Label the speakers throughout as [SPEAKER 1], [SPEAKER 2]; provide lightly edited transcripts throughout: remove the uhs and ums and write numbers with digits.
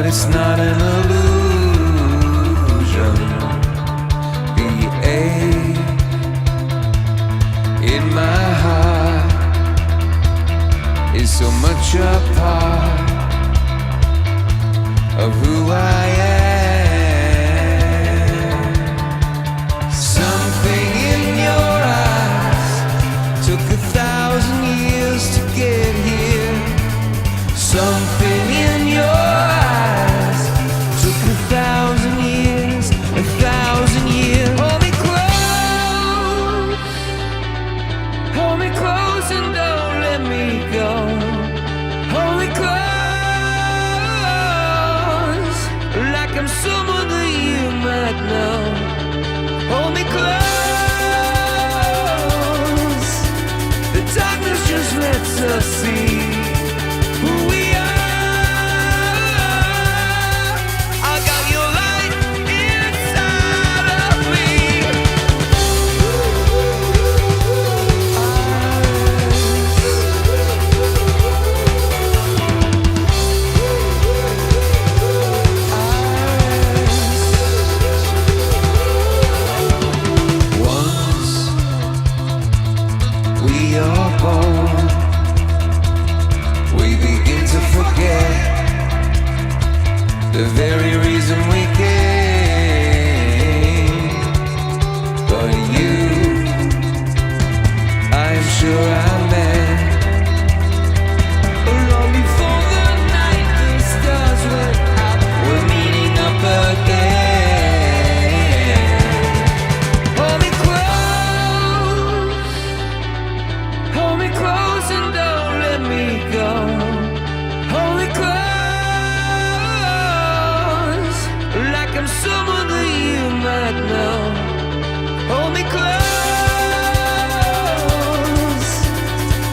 [SPEAKER 1] it's not an illusion. The ache in my heart is so much a part of who I am. Something in your eyes took 1,000 years to get here. Something in your eyes took 1,000 years, 1,000 years. Hold me close and don't let me go. Hold me close, like I'm someone that you might know. Hold me close, the darkness just lets us see who we are. I got your light inside of me. Once we are born, we begin to forget the very reason we came. But you, I am sure I met long before the night the stars went out. We're meeting up again. Hold me close and don't let me go. Hold me close, like I'm someone that you might know. Hold me close,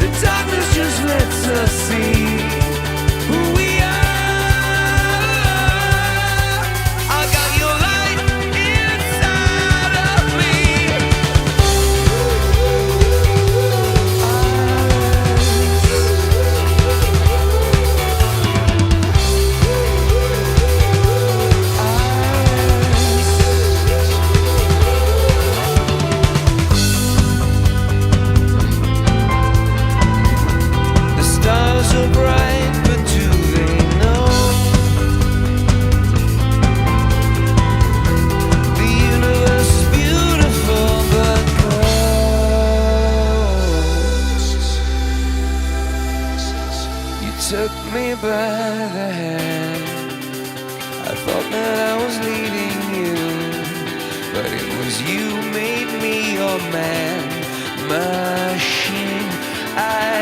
[SPEAKER 1] the darkness just lets us see who we are. I got your light inside of me. The stars are bright, but do they know the universe is beautiful but cold? You took me by the hand. I thought that I was leading you, but it was you made me your man. Machine, I